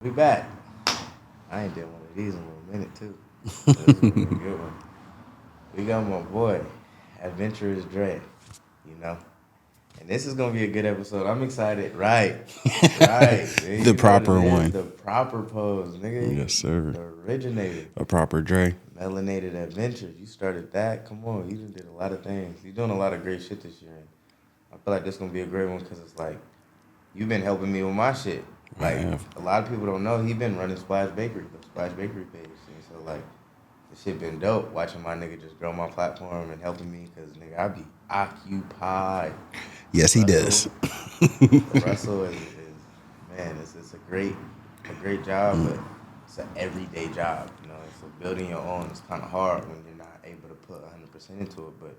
We back. I ain't did one of these in a little minute too. So this is gonna be a good one. We got my boy, Adventurous Dre. You know, and this is gonna be a good episode. I'm excited. Right, right. Man, The you know what it proper is. one. The proper pose, nigga. Yes, sir. The originator. A proper Dre. Melanated Adventures. You started that. Come on, you done did a lot of things. You're doing a lot of great shit this year. And I feel like this gonna be a great one because it's like you've been helping me with my shit. I Like have. a lot of people don't know, he been running Splash Bakery, the Splash Bakery page. And so like, the shit been dope. Watching my nigga just grow my platform and helping me, cause nigga I be occupied. Yes, he Russell, does. Russell is man, it's a great job, but it's an everyday job. You know, so building your own is kind of hard when you're not able to put 100% into it. But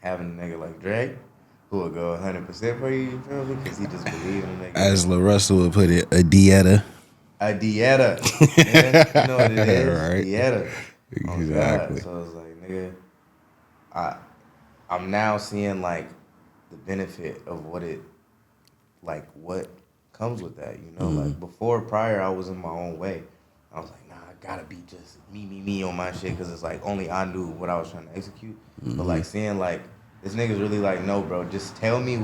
having a nigga like Dre, who will go 100% for you, you feel me? Cause he just believe in the nigga. As LaRussell would put it, a dieta. A dieta, nigga. You know what it is? Right. Dieta. Oh God. Exactly. So it's like, nigga, I I'm now seeing like the benefit of what comes with that. You know, like prior, I was in my own way. I was like, nah, I gotta be just me on my shit because it's like only I knew what I was trying to execute. But like seeing like this nigga's really like, no, bro, just tell me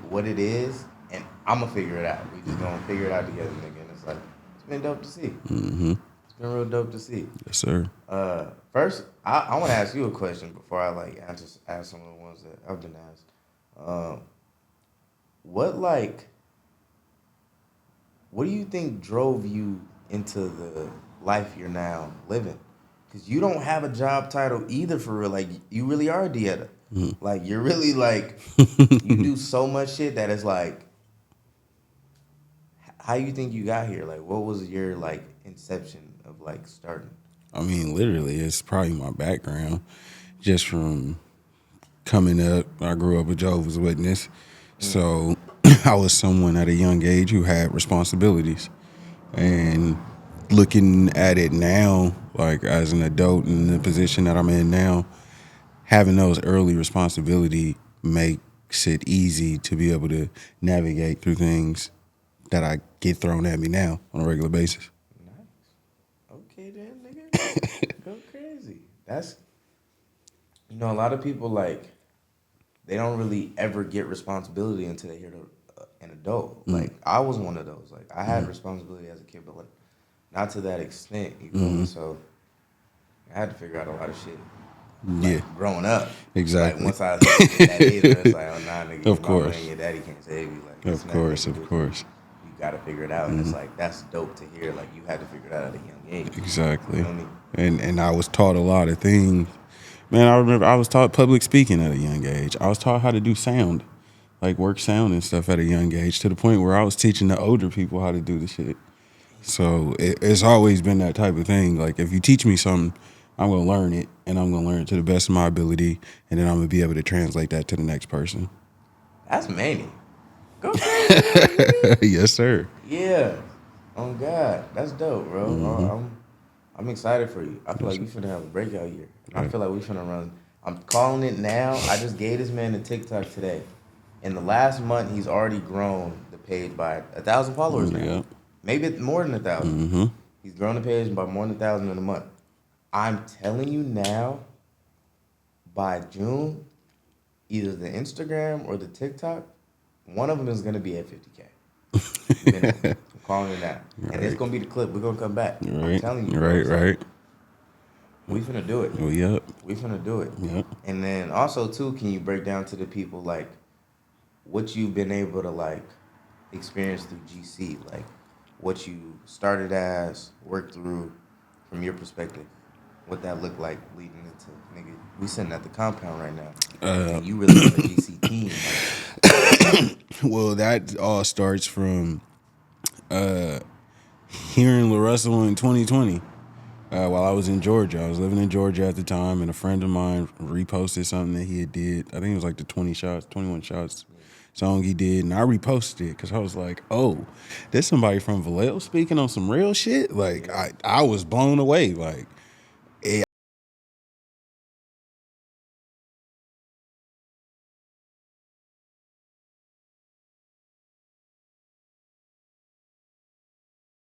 what it is, and I'ma figure it out. We just gonna figure it out together, nigga. And it's like it's been dope to see. Mm-hmm. It's been real dope to see. Yes, sir. First, I want to ask you a question before I like ask some of the ones that I've been asked. What like what do you think drove you into the life you're now living? Because you don't have a job title either for real. Like you really are a dieta. Like you're really like you do so much shit that it's like how you think you got here? Like what was your like inception of like starting? I mean, literally, it's probably my background. Just from coming up, I grew up a Jehovah's Witness. So I was someone at a young age who had responsibilities. And looking at it now, like as an adult in the position that I'm in now, having those early responsibility makes it easy to be able to navigate through things that I get thrown at me now on a regular basis. Nice. Okay then, nigga. Go crazy. That's a lot of people like they don't really ever get responsibility until they hear an adult. Like I was one of those. Like I had responsibility as a kid, but like not to that extent. You feel me? So I had to figure out a lot of shit. Yeah, Like growing up, like exactly. once I hit that age, where it's like, oh nah, nigga, your Of mama course. and your daddy can't save you. Like this Of and that, course, nigga, of just course. you gotta figure it out. And it's like that's dope to hear. Like you had to figure it out at a young age. You Exactly. feel me? And I was taught a lot of things. Man, I remember I was taught public speaking at a young age. I was taught how to do sound, like work sound and stuff at a young age, to the point where I was teaching the older people how to do the shit. So it's always been that type of thing. Like if you teach me something, I'm gonna learn it, and I'm gonna learn it to the best of my ability, and then I'm gonna be able to translate that to the next person. That's many. Go crazy, nigga. Yes, sir. Yeah. Oh God, that's dope, bro. I'm excited for you. I feel like we finna have a breakout year, and I Yeah. feel like we finna run. I'm calling it now. I just gave this man a TikTok today. In the last month, he's already grown the page by 1,000 followers now. Yep. Maybe more than 1,000. He's grown the page by more than 1,000 in a month. I'm telling you now, by June, either the Instagram or the TikTok, one of them is gonna be at 50K. Minimum. I'm calling it now. And it's Right. gonna be the clip. We're gonna come back. I'm Right. telling you, bro. Right. It's like Right. we finna do it. Oh, yep. We finna do it. Yep. And then also too, can you break down to the people like what you've been able to like experience through GC, like what you started as, worked through from your perspective, what that looked like leading into nigga. We sitting at the compound right now, and you really on the GC team. Like, Well, that all starts from hearing LaRussell in 2020. While I was in Georgia, I was living in Georgia at the time, and a friend of mine reposted something that he had did. I think it was like the 21 shots song he did, and I reposted it because I was like, "Oh, there's somebody from Vallejo speaking on some real shit." Like I was blown away. Like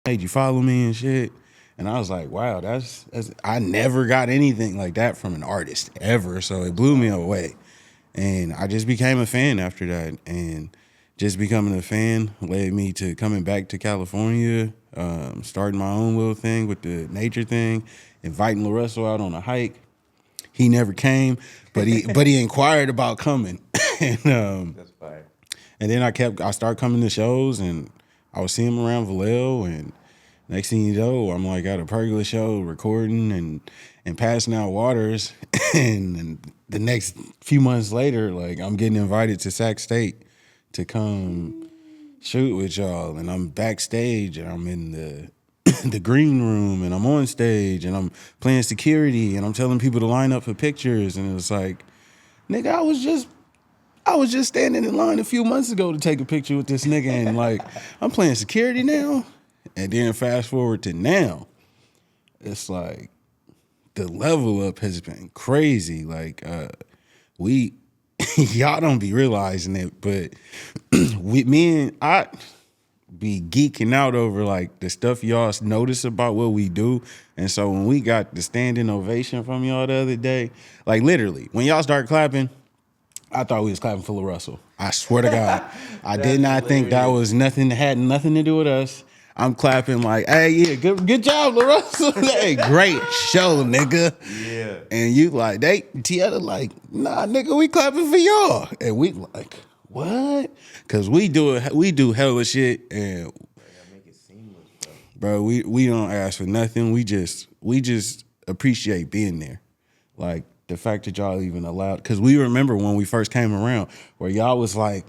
Hey, you follow me and shit. And I was like, wow, that's I never got anything like that from an artist ever. So it blew me away. And I just became a fan after that. And just becoming a fan led me to coming back to California, starting my own little thing with the nature thing, inviting LaRussell out on a hike. He never came, but he inquired about coming. and That's fire. and then I started coming to shows, and I was seeing him around Vallejo, and next thing you know, I'm like at a pergola show recording and passing out waters, and the next few months later, like I'm getting invited to Sac State to come shoot with y'all, and I'm backstage, and I'm in the the green room, and I'm on stage, and I'm playing security, and I'm telling people to line up for pictures, and it was like, nigga, I was just standing in line a few months ago to take a picture with this nigga, and like I'm playing security now. And then fast forward to now, it's like the level up has been crazy. Like we y'all don't be realizing it, but with me and I be geeking out over like the stuff y'all notice about what we do. And so when we got the standing ovation from y'all the other day, like literally, when y'all start clapping, I thought we was clapping for Russell. I swear to God. I did not think that was nothing, had nothing to do with us. I'm clapping like, hey, yeah, good job, Russell. Hey, great show, nigga. Yeah. And you like, Tieta like, nah, nigga, we clapping for y'all. And we like, what? Cause we do hella shit, and Make it seamless, bro, we don't ask for nothing. We just appreciate being there. Like the fact that y'all even allowed, because we remember when we first came around, where y'all was like,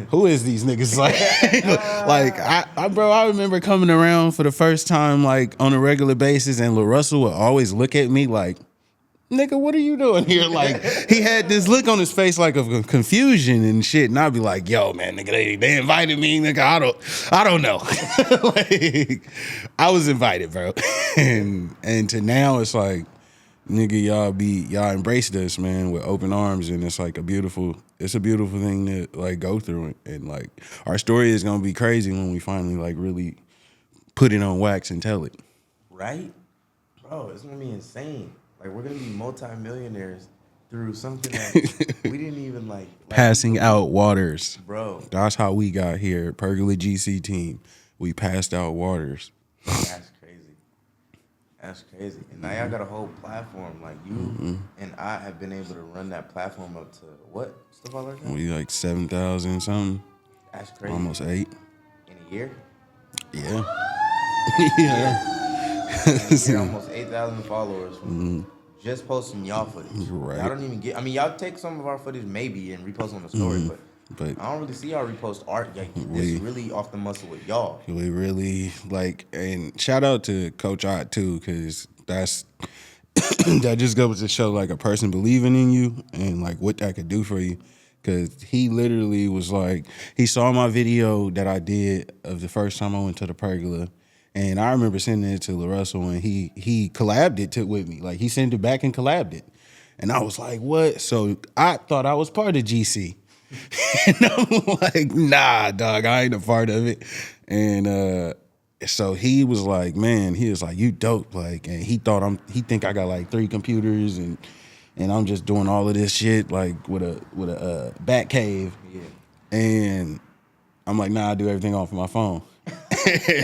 "Who is these niggas?" Like, I remember coming around for the first time, like on a regular basis, and LaRussell would always look at me like, "Nigga, what are you doing here?" Like he had this look on his face, like of confusion and shit, and I'd be like, "Yo, man, nigga, they invited me, nigga. I don't know." Like, I was invited, bro, and to now it's like, nigga, y'all embraced us, man, with open arms, and it's like it's a beautiful thing to like go through, and like our story is gonna be crazy when we finally like really put it on wax and tell it. right? Bro, it's gonna be insane. Like we're gonna be multimillionaires through something that we didn't even like Passing out waters. bro. That's how we got here. Pergola GC team. We passed out waters. That's crazy. That's crazy. And now y'all got a whole platform. Like you and I have been able to run that platform up to what? Stuff all like that? We like 7,000 something. That's crazy. Almost 8. In a year? Yeah. Yeah. In a year, almost 8,000 followers from just posting y'all footage. Right. Y'all don't even get. I mean, y'all take some of our footage maybe and repost on the story, but I don't really see y'all repost art. Like, this is really off the muscle with y'all. We really like, and shout out to Coach Ott too, because that's that just goes to show like a person believing in you and like what that could do for you. Cause he literally was like, he saw my video that I did of the first time I went to the pergola. And I remember sending it to LaRussell, and he collabed it with me. Like he sent it back and collabed it. And I was like, what? So I thought I was part of GC. And I'm like, nah, dog, I ain't a part of it. And so he was like, man, he was like, you dope. Like, and he think I got like 3 computers and I'm just doing all of this shit like with a bat cave. Yeah. And I'm like, nah, I do everything off of my phone.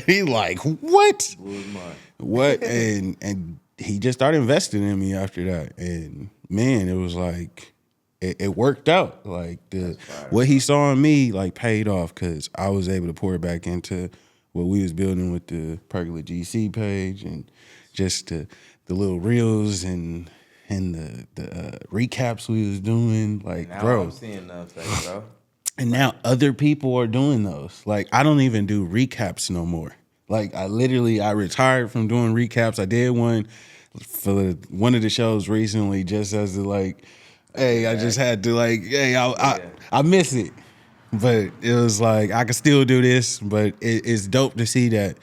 He like, what? Blew his mind. What? And he just started investing in me after that. And man, it was like it worked out. Like what he saw in me like paid off, because I was able to pour it back into what we was building with the Pergola GC page, and just the little reels and the recaps we was doing. Like, Now bro, I'm seeing things, bro. and now other people are doing those. Like, I don't even do recaps no more. Like, I retired from doing recaps. I did one for one of the shows recently, just as to like, hey, I just had to like, hey, I miss it. But it was like, I can still do this, but it's dope to see that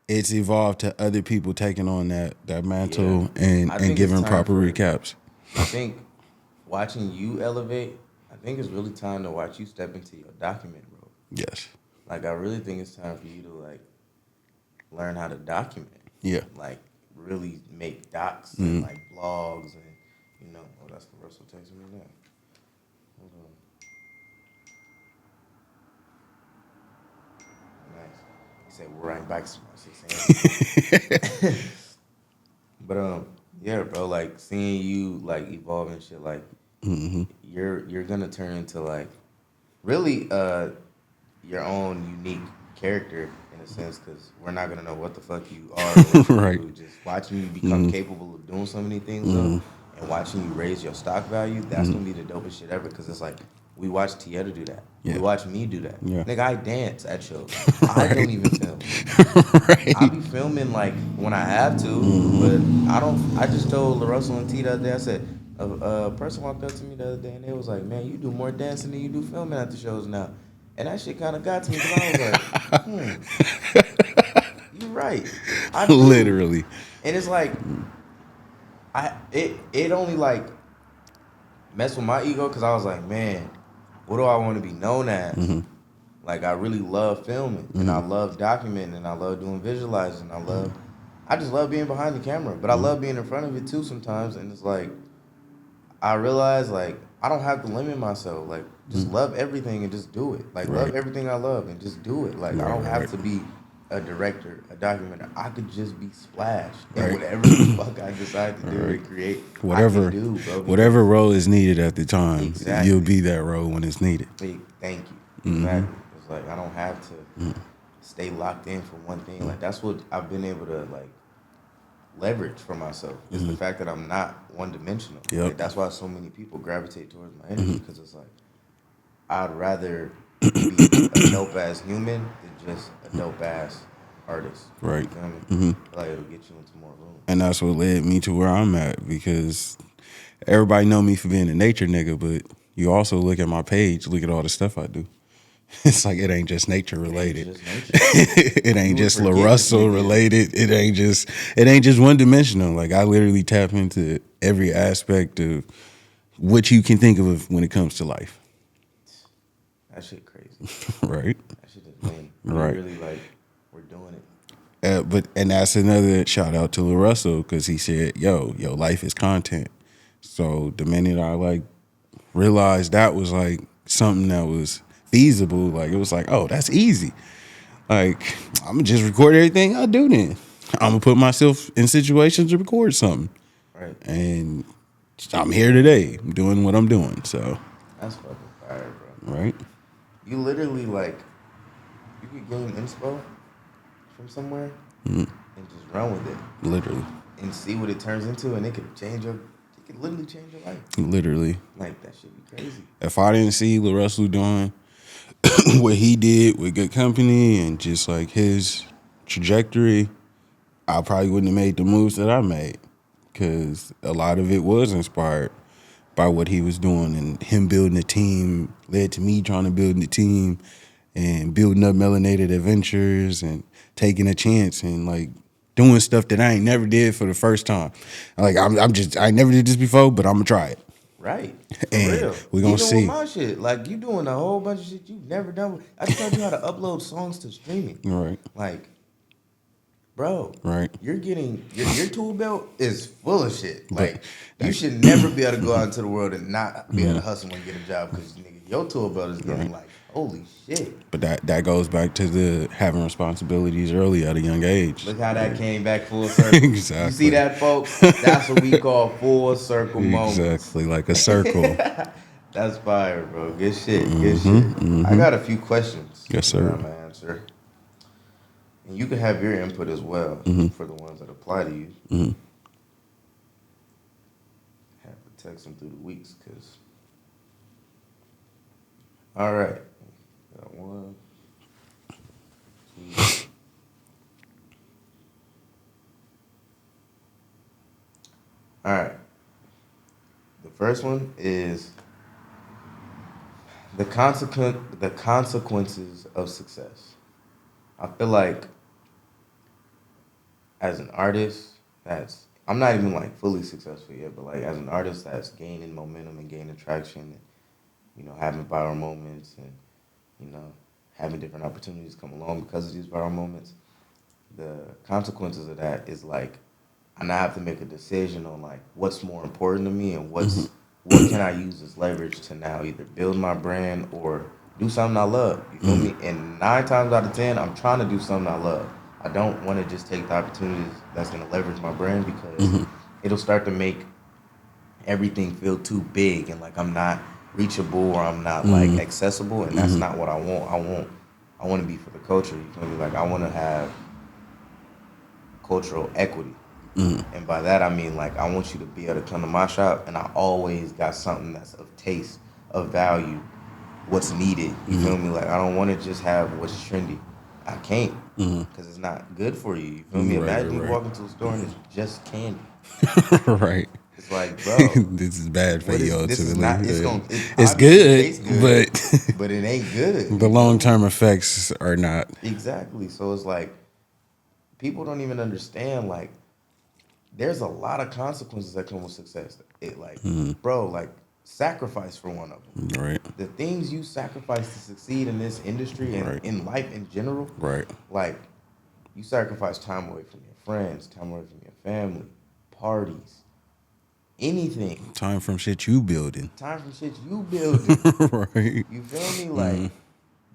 it's evolved to other people taking on that mantle and giving proper recaps. I think watching you elevate, I think it's really time to watch you step into your document, bro. Yes. Like, I really think it's time for you to, like, learn how to document. Yeah. Like really make docs and like blogs and Oh, that's the Russell texting me now. Hold on. Nice. He said we're riding bikes tomorrow, 6 a.m. But yeah, bro. Like seeing you like evolve and shit. Like you're gonna turn into like really your own unique character in a sense, because we're not gonna know what the fuck you are or what you Right. do. Just watching you become capable of doing so many things though, and watching you raise your stock value, that's gonna be the dopest shit ever. Because it's like we watch Tieta do that, we Yeah. watch me do that. Yeah. Nigga, I dance at shows. I Right. don't even film. Right. I be filming like when I have to, but I don't. I just told LaRussell and T the other day. I said a person walked up to me the other day and they was like, "Man, you do more dancing than you do filming at the shows now," and that shit kind of got to me because I was like, "You're right, I do." Literally. And it's like it only like messed with my ego because I was like, "Man, what do I want to be known as?" Like I really love filming and I love documenting and I love doing visualizing. I just love being behind the camera, but I love being in front of it too sometimes. And it's like I realize like I don't have to limit myself. Like just love everything and just do it. Like love Right. everything I love and just do it. Like I Right. don't have Right. to be a director, a documenter. I could just be Splash and Right. whatever the fuck I decide to do Right. and create, I can Whatever, do, bro. whatever Because role is needed at the time, you'll exactly. be that role when it's needed. Thank you. Exactly. It's like I don't have to stay locked in for one thing. Like that's what I've been able to like leverage for myself is the fact that I'm not one dimensional. Yep. Like that's why so many people gravitate towards my energy because it's like I'd rather be a dope ass human than just a dope ass artist. Right. You feel me? Like it'll get you into more room. And that's what led me to where I'm at, because everybody know me for being a nature nigga, but you also look at my page, look at all the stuff I do. It's like it ain't just nature related. Just nature. It ain't You would just forget this LaRussell nigga is- related. It ain't just one dimensional. Like I literally tap into every aspect of what you can think of when it comes to life. That shit crazy. Right. That shit is lame. Right. Really like we're doing it. And that's another shout out to LaRussell, because he said, yo, life is content. So the minute I like realized that was like something that was feasible, like it was like, oh, that's easy. Like I'm gonna just record everything I do then. I'm gonna put myself in situations to record something. Right. And I'm here today doing what I'm doing. So That's fucking fire, bro. right. You literally like you could gain inspo from somewhere and just run with it Literally. and see what it turns into, and it could literally change your life. Literally. Like that should be crazy. If I didn't see LaRussell doing what he did with Good Company and just like his trajectory, I probably wouldn't have made the moves that I made, because a lot of it was inspired by what he was doing, and him building a team led to me trying to build a team and building up Melanated Adventures and taking a chance and like doing stuff that I ain't never did for the first time. Like I never did this before, but I'm gonna try it. Right. For And real. we gonna Even see. with my shit. Like you doing a whole bunch of shit you've never done. I just taught you how to upload songs to streaming. Right. Like, bro, Right. you're getting your tool belt is full of shit. But Like you should never be able to go out into the world and not be able to hustle and get a job because nigga, your tool belt is getting like holy shit. But that goes back to the having responsibilities early at a young age. Look how that came back full circle. Exactly. You see that, folks? That's what we call full circle moments. Exactly, like a circle. That's fire, bro. Good shit. Good shit. I got a few questions. Yes, sir. that I'm gonna answer. And you can have your input as well for the ones that apply to you. Have to text them through the weeks, cause. All right. Got one, two. All right. The first one is the consequences of success. I feel like as an artist I'm not even like fully successful yet, but like as an artist that's gaining momentum and gaining traction and having viral moments and having different opportunities come along because of these viral moments. the consequences of that is like I now have to make a decision on like what's more important to me and what can I use as leverage to now either build my brand or do something I love. You feel me? And 9 times out of 10, I'm trying to do something I love. I don't want to just take the opportunities that's gonna leverage my brand because it'll start to make everything feel too big and like I'm not reachable or I'm not like accessible, and that's not what I want. I want to be for the culture. You feel me? Like I want to have cultural equity. And by that I mean like I want you to be able to come to my shop and I always got something that's of taste, of value, what's needed. You feel me? Like I don't want to just have what's trendy. I can't because it's not good for you. You feel me? Right, Imagine you right. walk into a store and it's just candy. Right. It's like, bro, This is bad for what you is this? Is not. It's ultimately. gonna. It It's obviously good, tastes good, but but it ain't good. the You feel long me? term effects are not. Exactly. So it's like people don't even understand. Like, there's a lot of consequences that come with success. It like, bro, like sacrifice for one of them. Right. The things you sacrifice to succeed in this industry and Right. in life in general, Right. like you sacrifice time away from your friends, time away from your family, parties, anything, Time from shit you building. time from shit you building. Right. You feel me? Like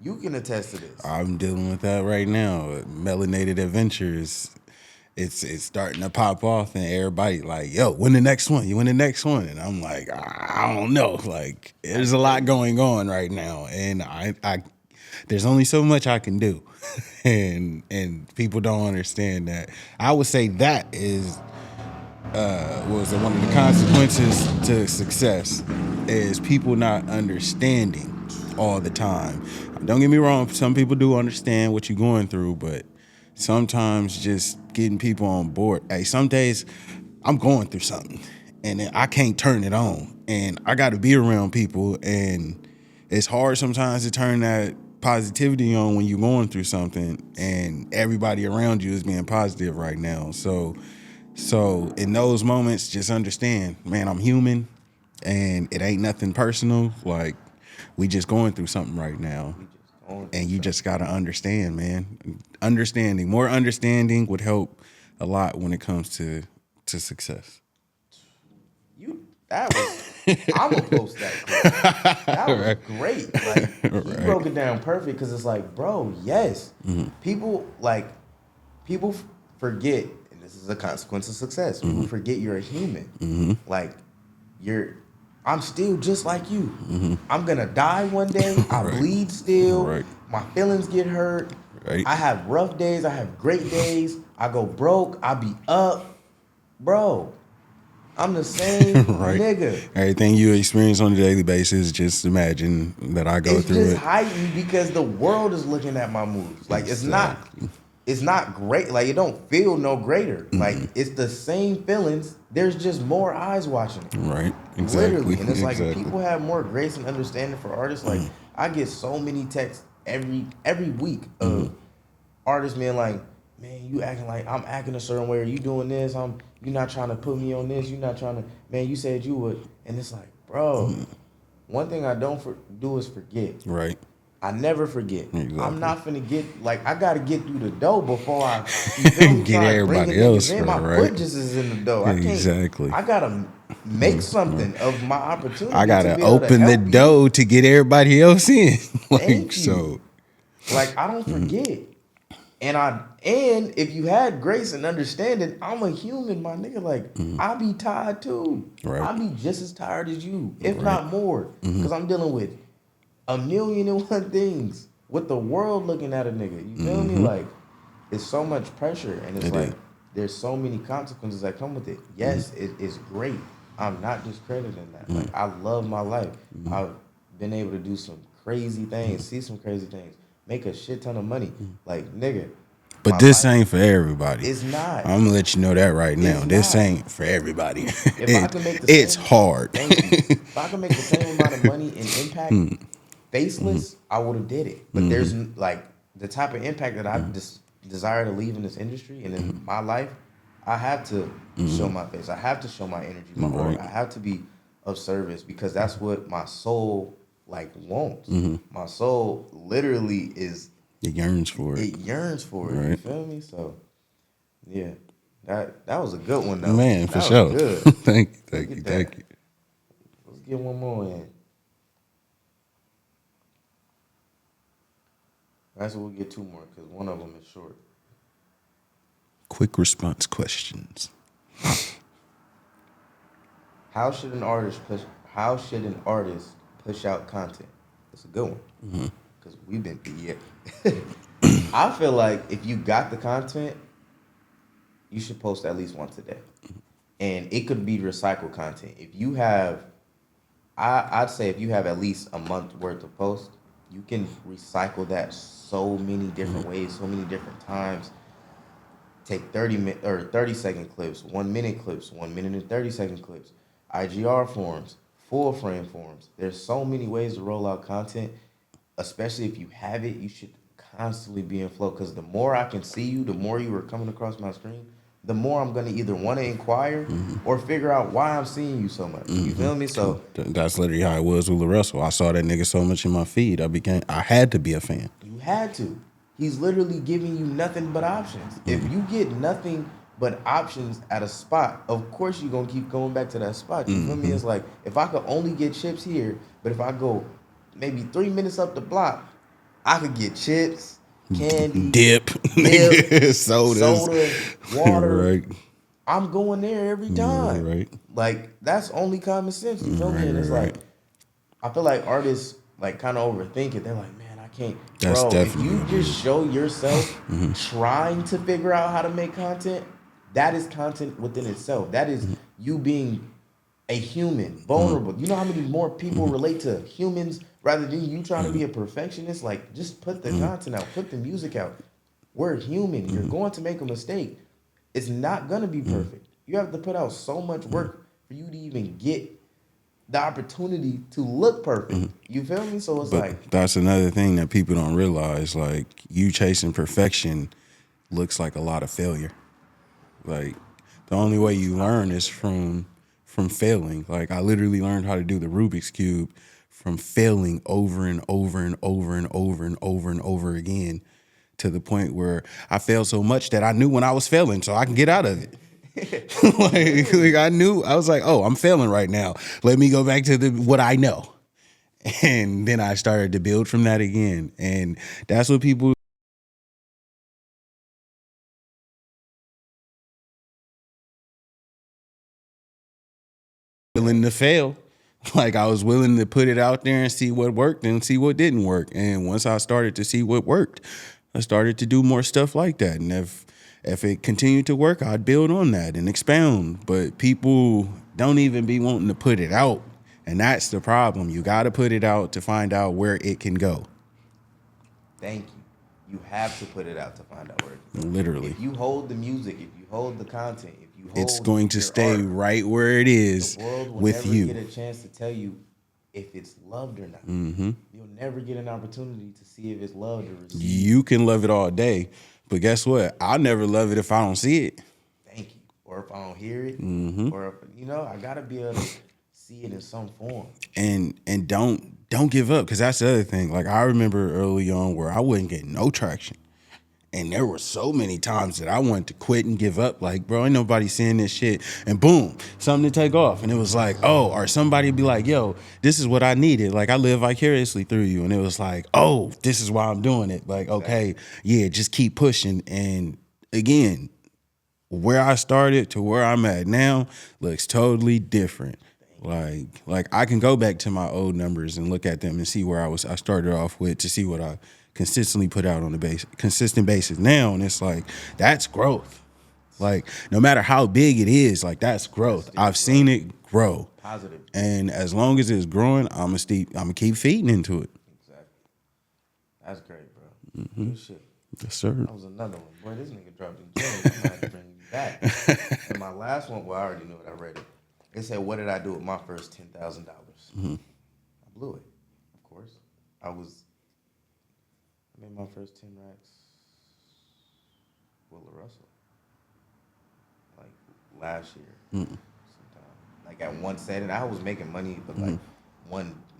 you can attest to this. I'm dealing with that right now. Melanated Adventures. It's starting to pop off, and everybody like, "Yo, when the next one? You win the next one?" And I'm like, I don't know. Like, there's a lot going on right now, and I there's only so much I can do, and people don't understand that. I would say that is was one of the consequences to success is people not understanding all the time. Don't get me wrong, some people do understand what you're going through, but sometimes just getting people on board. Hey, some days I'm going through something and then I can't turn it on, and I got to be around people, and it's hard sometimes to turn that positivity on when you're going through something and everybody around you is being positive right now. So in those moments, just understand, man, I'm human and it ain't nothing personal. Like, we just going through something right now. We just going through And you something. just gotta understand, man. Understanding. More understanding would help a lot when it comes to success. You that was. I'm gonna post that clip. That was Right. great. Like he Right. broke it down perfect because it's like, bro, yes, people like people forget, and this is a consequence of success. People forget you're a human. Like you're. I'm still just like you. I'm gonna die one day. I Right. bleed still. Right. My feelings get hurt. Right. I have rough days. I have great days. I go broke. I be up, bro. I'm the same Right. nigga. Everything you experience on a daily basis, just imagine that I go It's through just it. heightened because the world is looking at my moves. Like it's not great. Like it don't feel no greater. Like it's the same feelings. There's just more eyes watching it. Right. Exactly. Literally. And it's like if Exactly. people have more grace and understanding for artists, like I get so many texts every week of artists being like, man, you acting like I'm acting a certain way, or you doing this, you not trying to put me on this, you not trying to, man, you said you would. And it's like, bro, one thing I don't do is forget. Right. I never forget. Exactly. I'm not finna get like I gotta get through the door before I you feel me, Get start everybody bringing else niggas in. My right. foot just is in the door. I can't. Exactly. I gotta make something of my opportunity. I to gotta be able to open the help you. door to get everybody else in. Like, Thank so. you. Like I don't forget. And if you had grace and understanding, I'm a human, my nigga. Like I be tired too. Right. I be just as tired as you, if Right. not more, because I'm dealing with a million and one things with the world looking at a nigga. You feel me? Like it's so much pressure, and it's It like is. there's so many consequences that come with it. Yes, it is great. I'm not discrediting that. Like I love my life. I've been able to do some crazy things, see some crazy things, make a shit ton of money. Like nigga, But my this life ain't for everybody. is not. I'm gonna let you know that right now. It's This not. ain't for everybody. If I can make the It's same, hard. thank you. If I can make the same amount of money and impact faceless, I would have did it. But there's like the type of impact that I desire to leave in this industry and in my life. I have to show my face. I have to show my energy, my aura. Right. I have to be of service because that's what my soul like wants. My soul literally is It yearns for it. it yearns for it. You Right. feel me? So Yeah, that was a good one though. Man, for That was sure. good. Thank you, Look thank you, at thank that. you. Let's get one more in. Actually, we'll get two more because one of them is short. Quick response questions. How should an artist push? How should an artist push out content? That's a good one because we've been through it. I feel like if you got the content, you should post at least once a day, and it could be recycled content. If you have, I'd say if you have at least a month worth of posts, you can recycle that so many different ways, so many different times. Take 30-minute or 30-second clips, 1 minute clips, 1 minute and 30-second clips, IGR forms, full frame forms. There's so many ways to roll out content, especially if you have it. You should constantly be in flow because the more I can see you, the more you are coming across my screen, the more I'm gonna either want to inquire or figure out why I'm seeing you so much. You feel me? So That's literally how it was with Russell. I saw that nigga so much in my feed. I had to be a fan. you had to. He's literally giving you nothing but options. If you get nothing but options at a spot, of course you're gonna keep going back to that spot. You feel me? It's like if I could only get chips here, but if I go maybe 3 minutes up the block, I could get chips, candy, Dip, dip, nigga, sodas. soda, water. Right, I'm going there every time. right, Like that's only common sense. You feel me? And it's like right. I feel like artists like kind of overthink it. They're like, man, I can't. That's Bro, if definitely you what it just is. show yourself trying to figure out how to make content, that is content within itself. That is you being a human, vulnerable. You know how many more people relate to humans rather than you trying to be a perfectionist? Like, just put the content out, put the music out. We're human. You're going to make a mistake. It's not gonna be perfect. You have to put out so much work for you to even get the opportunity to look perfect. You feel me? So it's like, But that's another thing that people don't realize. Like, you chasing perfection looks like a lot of failure. Like, the only way you learn is from failing. Like, I literally learned how to do the Rubik's Cube from failing over and over and over and over and over and over again, to the point where I failed so much that I knew when I was failing so I can get out of it. like I knew, I was like, oh, I'm failing right now. Let me go back to what I know. And then I started to build from that again. And that's what people willing to fail. Like, I was willing to put it out there and see what worked and see what didn't work. And once I started to see what worked, I started to do more stuff like that. And if it continued to work, I'd build on that and expound. But people don't even be wanting to put it out. And that's the problem. You got to put it out to find out where it can go. thank you. You have to put it out to find out where it can go. Literally. If you hold the music, if you hold the content, if you It's hold going to your stay art, right where it the is world will with never get you. a chance to tell you if it's loved or not. You'll never get an opportunity to see if it's loved or received. You can love it all day, but guess what? I'll never love it if I don't see it. Thank you. Or if I don't hear it, or if, I gotta be able to see it in some form. And don't give up, because that's the other thing. Like, I remember early on where I wouldn't get no traction. And there were so many times that I wanted to quit and give up. Like, bro, ain't nobody seeing this shit. And boom, something to take off. And it was like, oh, or somebody would be like, yo, this is what I needed. Like, I live vicariously through you. And it was like, oh, this is why I'm doing it. Like, okay, yeah, just keep pushing. And again, where I started to where I'm at now looks totally different. Like I can go back to my old numbers and look at them and see where I started off with, to see what I consistently put out on the consistent basis now. And it's like, that's growth. Like, no matter how big it is, like, that's growth. I've seen it grow. Positive. And as long as it's growing, I'm gonna keep feeding into it. Exactly. That's great, bro. Good shit. Yes, sir. That was another one. Boy, this nigga dropped in jail. I'm gonna have to bring you back. And my last one, well, I already knew it. I read it. It said, "What did I do with my first $10,000?" I blew it. Of course, I made my first 10 racks. Willa Russell, like last year, sometime. Like at one setting, I was making money, but like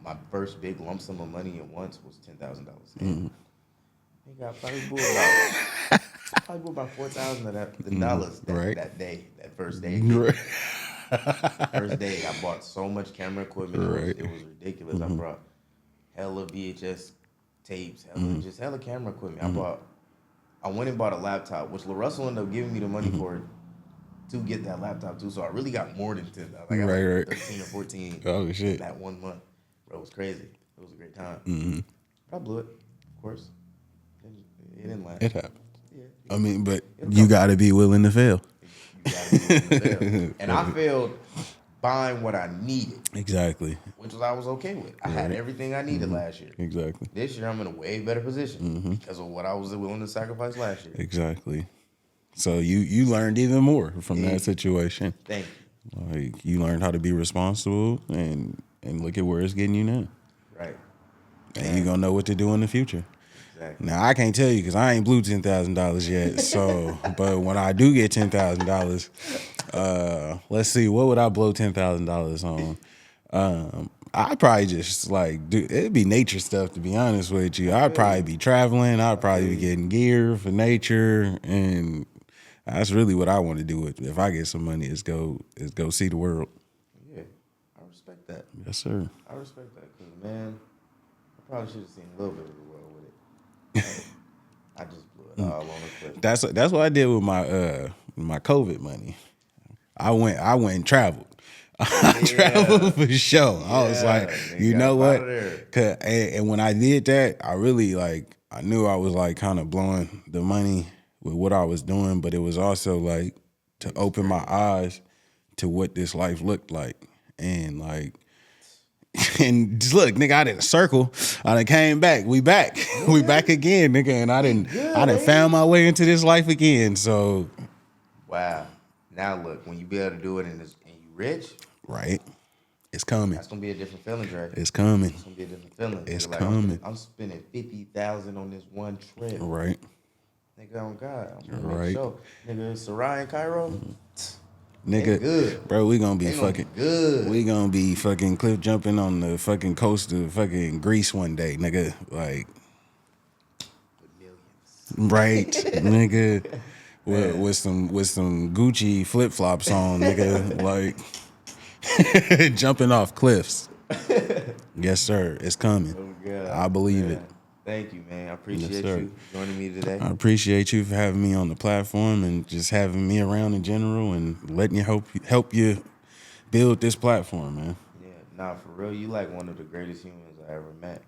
my first big lump sum of money at once was $10,000. He got probably about $4,000 of the dollars Right. that day, that first day. Right. First day, I bought so much camera equipment. Right. It was ridiculous. I brought hella VHS tapes, just hella camera equipment. I went and bought a laptop, which LaRussell ended up giving me the money for it to get that laptop too. So I really got more than $10,000. I got Right. 13 or 14. Oh, shit. That 1 month, bro, it was crazy. It was a great time. But I blew it, of course. It didn't last. It happened. Yeah, I mean, but you got to be willing to fail. you gotta be willing to fail. And I failed buying what I needed, Exactly. which I was okay with. I had everything I needed last year. Exactly. This year, I'm in a way better position because of what I was willing to sacrifice last year. Exactly. So you learned even more from that situation. Thank you. Like you learned how to be responsible and look at where it's getting you now. Right. And you're gonna know what to do in the future. Exactly. Now I can't tell you because I ain't blew $10,000 yet. So, but when I do get $10,000, let's see, what would I blow $10,000 on? I'd probably just like do. It'd be nature stuff, to be honest with you. I'd probably be traveling. I'd probably be getting gear for nature, and that's really what I want to do. If I get some money, is go see the world. Yeah, I respect that. Yes, sir. I respect that because, man, I probably should have seen a little bit of the world with it. I just blew it all on the cliff. That's what I did with my COVID money. I went and traveled. I traveled for sure. I was like, you know what? And when I did that, I really I knew I was like kind of blowing the money with what I was doing, but it was also like to open my eyes to what this life looked like. And and just look, nigga, I didn't circle. I done came back. We back. We back again, nigga. And I done found my way into this life again. So wow. Now look, when you be able to do it and you rich, right. It's coming. that's gonna be a different feeling, Dre. It's coming. It's gonna be a different feeling. It's Nigga, coming. I'm spending 50,000 on this one trip. Right. Nigga, on God, I'm gonna Right. make sure. Nigga, Sarai and Cairo, Nigga, good. bro, we gonna be They gonna fucking be good. We gonna be fucking cliff jumping on the fucking coast of fucking Greece one day, nigga. Like, with millions. right, nigga. With some Gucci flip flops on, nigga. Like, jumping off cliffs. Yes, sir. It's coming. Oh God, I believe man. it. Thank you, man. I appreciate sir. you joining me today. I appreciate you for having me on the platform and just having me around in general and letting you help you build this platform, man. Yeah, nah, for real, you like one of the greatest humans I ever met.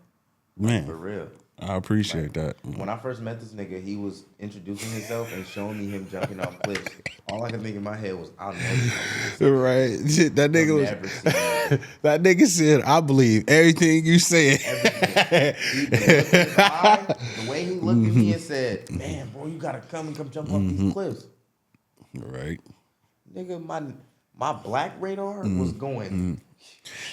Man, For real. I appreciate that. When I first met this nigga, he was introducing himself and showing me him jumping off cliffs. All I could think in my head was, I'll never see this. Right. That nigga I'll was never see this. that nigga said, I believe everything you said. The way he looked at me and said, man, bro, you gotta come jump off these cliffs. Right. Nigga, my black radar was going.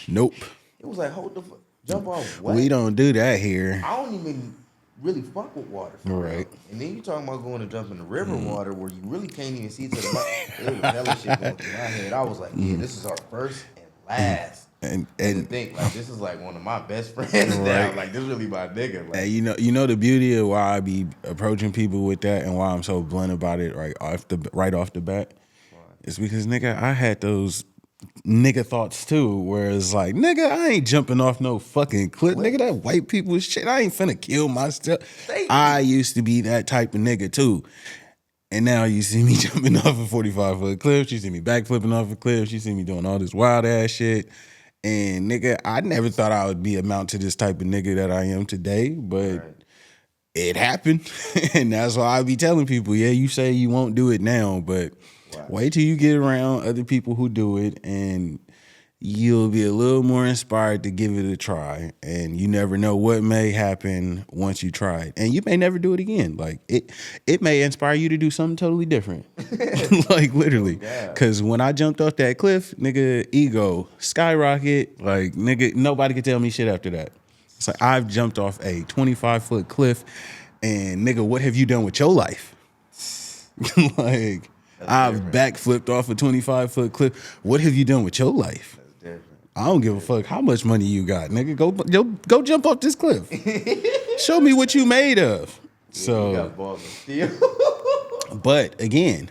Nope. It was like, hold the fuck, jump off what? We don't do that here. I don't even really fuck with water. For Right. real. And then you talking about going to jump in the river water where you really can't even see to the bottom. It was hella shit going through my head. I was like, yeah, this is our first and last. And Think like this is like one of my best friends now. Like this really my nigga. Like, and you know the beauty of why I be approaching people with that and why I'm so blunt about it right off the bat. It's because nigga, I had those nigga thoughts too, where it's like, nigga, I ain't jumping off no fucking cliff. Nigga, that white people shit, I ain't finna kill myself. I used to be that type of nigga too. And now you see me jumping off a 45-foot cliff. You see me backflipping off a cliff. You see me doing all this wild ass shit. And nigga, I never thought I would be amount to this type of nigga that I am today, but it happened. And that's why I be telling people, yeah, you say you won't do it now, but wait till you get around other people who do it and you'll be a little more inspired to give it a try. And you never know what may happen once you try it. And you may never do it again. Like it may inspire you to do something totally different. Like literally. Cause when I jumped off that cliff, nigga, ego skyrocket. Like nigga, nobody could tell me shit after that. It's like I've jumped off a 25-foot cliff and nigga, what have you done with your life? Like I've backflipped off a 25-foot cliff. What have you done with your life? I don't give a fuck how much money you got, nigga. Go jump off this cliff. Show me what you made of. So you got balls of steel. but again,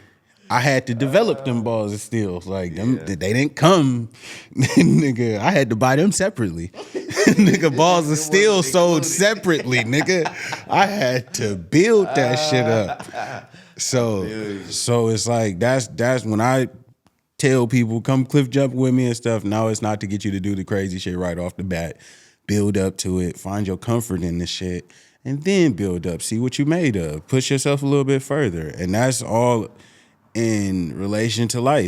I had to develop them balls of steel. Like them, they didn't come, nigga. I had to buy them separately. Nigga, balls of steel sold separately, nigga. I had to build that shit up. So it's like that's when I tell people come cliff jump with me and stuff. No, it's not to get you to do the crazy shit right off the bat. Build up to it. Find your comfort in the shit. And then build up. See what you made of. Push yourself a little bit further. And that's all in relation to life.